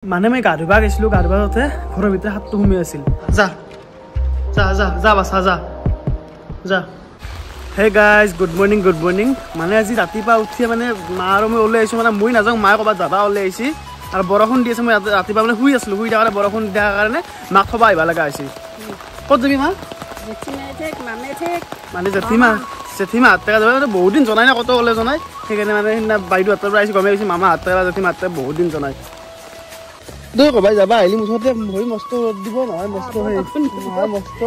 মানে মই গা ধুবা গৈছিলো গা ধুবাতে ঘৰৰ ভিতৰত হাতটো সোমাই আছিল যা যা যা যা বাছা যা যা হে গাইজ গুড মৰ্নিং মানে আজি ৰাতিপুৱা উঠিয়ে মানে মা আৰু মই ওলাই আহিছোঁ মানে মই নাযাওঁ মায়ে ক'ৰবাত যাবা ওলাই আহিছে আৰু বৰষুণ দি আছে মই ৰাতিপুৱা মানে শুই আছিলোঁ শুই থকাৰ বৰষুণ দিয়াৰ কাৰণে মাক থবা আহিব লগা হৈছে ক'ত যাবি মা মানে জেঠীমা হাত টেকা যাব বহুত দিন জনাই নাই কত ওলাই জনাই সেইকাৰণে মানে সেইদিনা বাইদেউ হাতৰ পৰা আহিছে গমে গৈছে মামা হাত টেকা জেঠীমা হাত টেকা বহুত দিন জনাই দে ক'বাই যাবা আহিলি মুঠতে ভৰি মস্ত ৰ'দ দিব নহয় মস্ত হয় মস্ত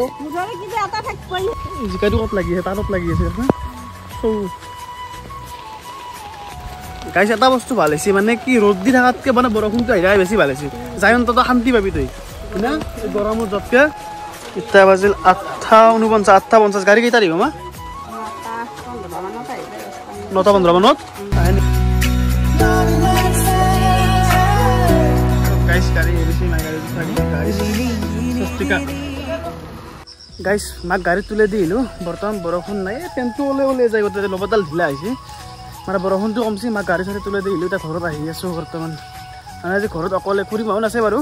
জিকাটো ক'ত লাগি আছে তাত লাগি আছে গাইছ এটা বস্তু ভাল হৈছে মানে কি ৰ'দ দি থকাতকৈ মানে বৰষুণটো আহিলে বেছি ভাল হৈছে যাই অন্তত শান্তি পাবি তই হয়না এই গৰমত যতকৈ এতিয়া বাজিল 8:49 গাড়ী কেইটা দিব মা 9:15 মানত গাইছ গাড়ী এৰিছে মাই গাইছ মাক গাড়ীত তুলে দিলোঁ বৰ্তমান বৰষুণ নাই পেণ্টটো ওলাই যায় গোটেই লগতডাল ঢিলা হৈছে মানে বৰষুণটো কমছি মাক গাড়ী চাড়ী তুলে দিলোঁ এতিয়া ঘৰত আহি আছোঁ বৰ্তমান মানে আজি ঘৰত অকলে ফুৰি মানুহ আছে বাৰু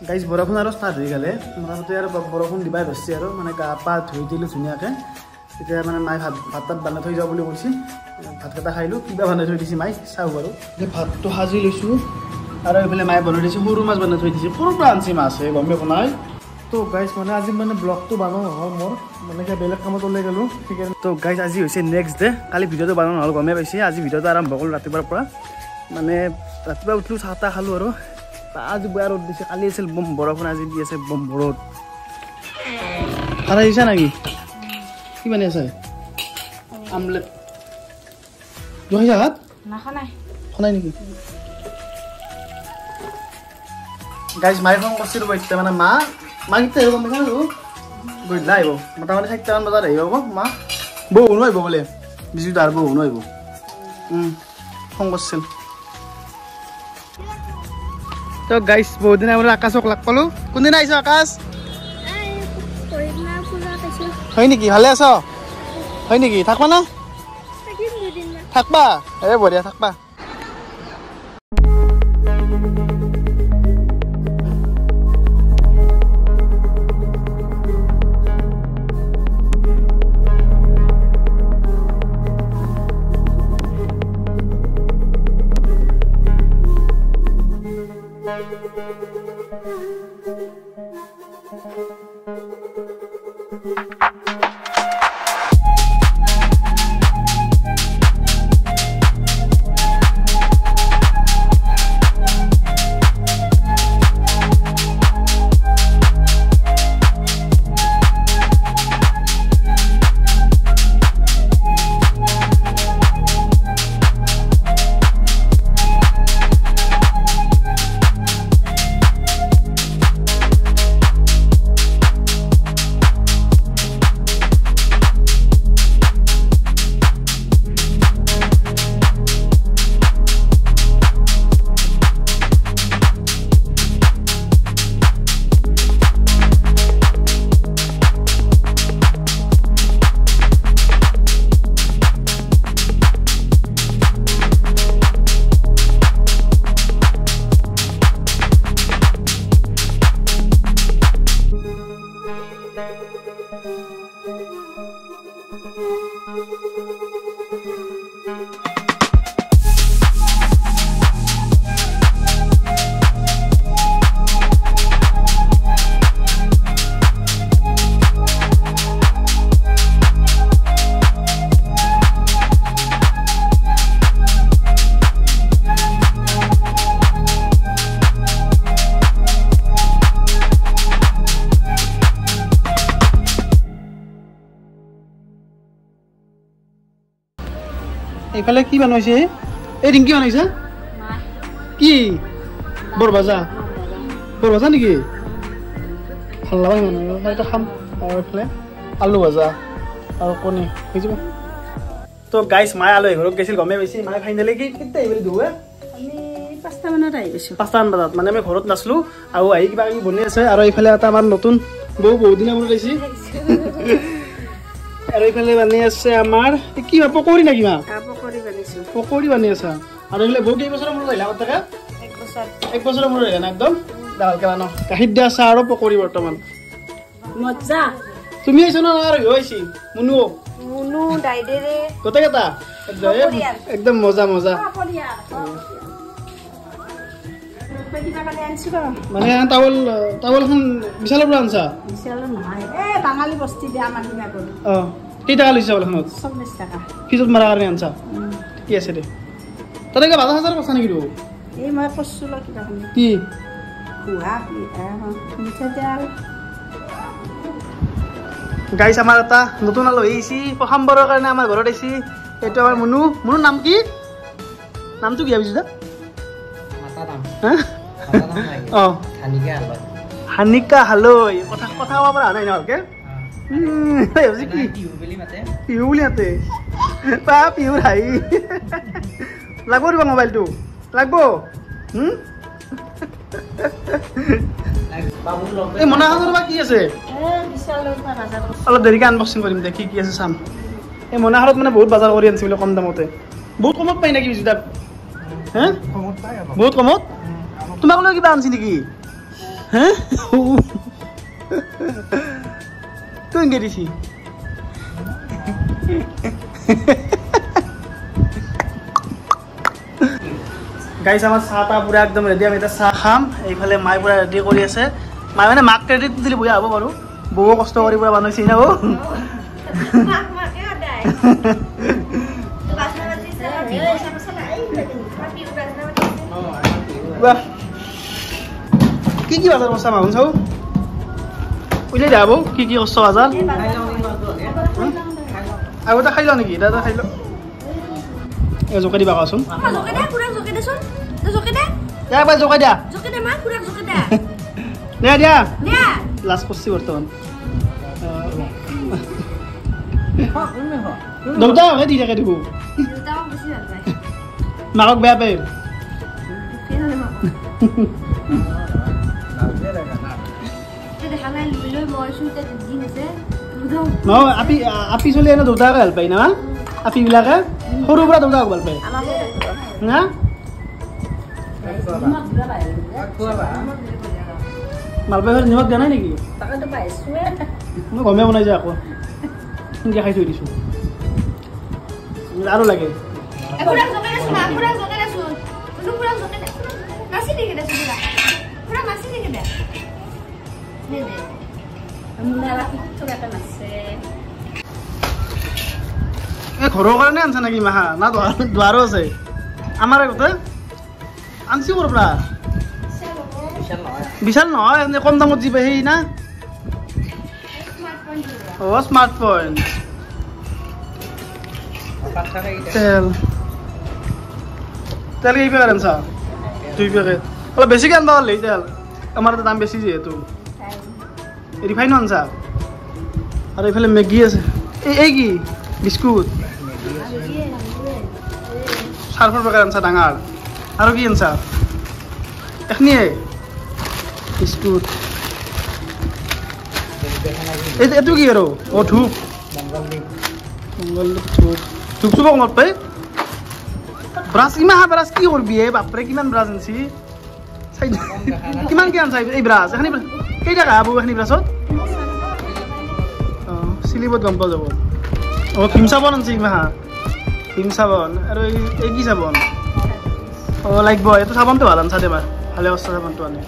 গাইছ বৰষুণ আৰু ষ্টাৰ্ট হৈ গ'লে মোটামুটি আৰু বৰষুণ দিবাই ধৰিছে আৰু মানে গা পা ধুই দিলোঁ ধুনীয়াকৈ এতিয়া মানে মায়ে ভাত বনাই থৈ যাওঁ বুলি কৈছে ভাতকেইটা খাইলোঁ কিবা বনাই থৈ দিছে মায়ে চাওঁ বাৰু ভাতটো সাজি লৈছোঁ আৰু এইফালে মায়ে বনাই দিছে সৰু মাছ বনাই থৈ দিছে সৰুৰ পৰা আনছি মাছ গমে বনাই তো গাইছ মানে আজি মানে ব্লগটো বনোৱা নহ'ল মোৰ মানে কিবা বেলেগ কামত ওলাই গ'লোঁ সেইকাৰণে তো গাইছ আজি হৈছে নেক্সট ডে কালি ভিডিঅ'টো বনোৱা নহ'ল গমে পাইছে আজি ভিডিঅ'টো আৰম্ভ কৰিলোঁ ৰাতিপুৱাৰ পৰা মানে ৰাতিপুৱা উঠিলোঁ চাহ তাহ খালোঁ আৰু আজি বেয়া ৰ'দ দিছে কালি আছিল বম বৰষুণ আজি দি আছে বম ৰ'দ খানা দিছা নেকি কি বনাই আছে আমলেট জহাই জাগাত খনাই নেকি গাইজ মায়ে ফোন কৰিছিল এতিয়া মানে মা কেতিয়া আহিব গম পাইছা নো গধূলা আহিব মোটামুটি 4টামান বজাত আহিব মা বৌনো আহিব বোলে বিজুত আৰু বৌনো আহিব ফোন কৰিছিল তো গাইজ বহুত দিন বোলে আকাশক লগ পালোঁ কোনদিনা আহিছ আকাশ হয় নেকি ভালে আছ হয় নেকি থাকবা না থাকবা বঢ়িয়া থাকবা এইফালে কি বনাইছে এই ৰিংকি বনাইছা কি বৰ ভাজা নেকি ভাল লগা সেইটো খাম আৰু এইফালে আলু ভাজা আৰু কণী হৈ যাব তো গাইছ মায়ে আলহী ঘৰত গৈছিল গমে পাইছে মায়ে ফাইনেলি কি কেতিয়া আহিব দুৱে আমি 5টামানত আহি পাইছোঁ 5টামান বজাত মানে আমি ঘৰত নাছিলোঁ আৰু আহি কিবা কিবি বনি আছে আৰু এইফালে এটা আমাৰ নতুন বৌ বহুত দিনৰ মূৰত আহিছে আৰু এইফালে বানি আছে আমাৰ কি পকৰি নাকি মা পকৰি বানিছো পকৰি বানি আছে আৰু এইফালে বৌ কেই বছৰৰ মূৰত আহিলা কথা 1 বছৰ 1 বছৰৰ মূৰে না একদম ডালকে বানো গাখীৰ দিয়া চাহ আৰু পকৰি বৰ্তমান মজা তুমি আইছ না আৰু হৈছি মুনু মুনু ডাইডেৰে কত কেটা একদম মজা মজা মানে টাউল টাউলখন বিশালৰ পৰা আনছা বিশালৰ নহয় এ বাঙালী বস্তি দিয়া মানুহ না গল কি টাকা লৈছা বলখনত 40 টাকা ফিজত মাৰা কাৰণে আনছা কি আছে দে তাতে কি 12000 পইচা নেকি এই মই কছুল কিবা কি কুহা কি মিঠা তেল গাইছ আমাৰ এটা নতুন আলহী আহিছি প্ৰথমবাৰৰ কাৰণে আমাৰ ঘৰত আহিছি এইটো আমাৰ মুনু মুনুৰ নাম কি নামটো কি ভাবিছো দা হানিকা হালৈ কথা কথা ক'ব পৰা নাই ভালকে পিহু বুলি মাতে পা পিহুৰ হাঁহি লাগব দিব মোবাইলটো লাগব এই মনা হাজৰ বা কি আছে অলপ দেৰিকে আনবক্সিং কৰিম দে কি কি আছে চাম এই মনাহাৰত মানে বহুত বজাৰ কৰি আনিছে বোলে কম দামতে বহুত কমত পাই নেকি বিজুদা হে বহুত কমত তোমাক লৈ কিবা আনছি নেকি হে তুই ইংগে দিছি গাইছ আমাৰ চাহটা পুৰা একদম ৰেডি আমি এতিয়া চাহ খাম এইফালে মায়ে পুৰা ৰেডি কৰি আছে মায়ে মানে মাক ক্ৰেডিট দিলে বঢ়িয়া হ'ব বাৰু বহু কষ্ট কৰি পুৰা বনাইছে না বৌ কি কি বাজাৰ কৰিছা মাহুন চাও উলিয়াই দিয়া বৌ কি কি কৰিছ বাজাৰ আগতে খাই লওঁ নেকি দাদা খাই লওঁ জোকাই দিবা কোৱাচোন একবাৰ জোকাই দিয়া দিয়া দিয়া লাজ কৰিছে বৰ্তমান দেউতাকে দি থাকে দিব মাকক বেয়া পায় আপি চলি এনে দেউতাকে ভাল পায় না আপি বিলাকে সৰুৰ পৰা দেউতাক ভাল পায় না মালপাই ঘৰত নিমখ দিয়া নাই নেকি মই গমে বনাই যায় আকৌ সেনেকৈ খাই থৈ দিছোঁ আৰু লাগে ঘৰৰ কাৰণে আনছা নেকি মাহা না দুৱাৰো আছে আমাৰ আগতে আনছি ক'ৰ পৰা বিশাল নহয় এনে কম দামত যি পাই সেই না অ' স্মাৰ্ট পইণ্ট তেল তেল কেই পেকেট আনছা 2 পেকেট অলপ বেছিকৈ আনবা পাৰলি তেল আমাৰ দাম বেছি যিহেতু ৰিফাইনো আনছা আৰু এইফালে মেগী আছে এই কি বিস্কুট চাৰ্ফৰ পেকেট আনছা ডাঙৰ আৰু কি আনছা এখনিয়ে বিস্কুট এইটো কি আৰু অ' ধূপ ধূপ ধূপ চুপ কমত পাই ব্ৰাছ কিমান ব্ৰাছ কি কৰবি বাপৰে কিমান ব্ৰাছ আনছি কিমান কি আনছা এই ব্ৰাছ এখনি কেইটকা আবু এখনি ব্ৰাছত অঁ চিলিবত গম পোৱা যাব অঁ ভীম চাবোন আনছি মাহা ভীম চাবোন আৰু এই কি চাবোন অঁ লাগিব এইটো চাবোনটো ভাল আনছা দে ভালে কষ্ট চাবোনটো আনে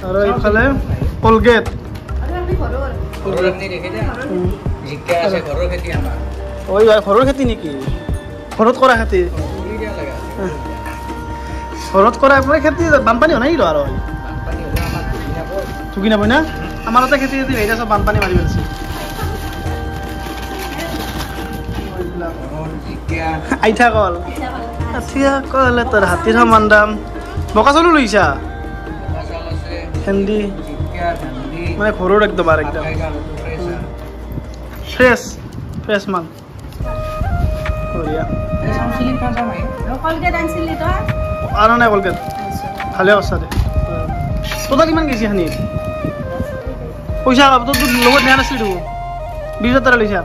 আৰু এইফালে কলগেট ঐ ঘৰৰ খেতি নেকি ঘৰত কৰা খেতি ঘৰত কৰা খেতি বানপানী হোৱা নাই কি আৰু ঢুকি নাপায় না আমাৰ তাতে খেতি খেতি হেৰি চব বানপানী মাৰি পেলাইছে আইঠা কল আঠিয়া কল তোৰ হাতীৰ সমান দাম বকা চাউলো লৈছা ভেন্দি মানে ঘৰৰ একদম আৰু একদম ফ্ৰেছ ফ্ৰেছ মাল বঢ়িয়া আৰু নাই কলগেট ভালে কৈছা দে তোৰ কিমান গৈছে খানি পইচা তোৰ লগত নিয়া নাছিলি 20,000 টকা লৈছা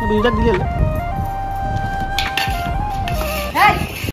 20,000 দিলে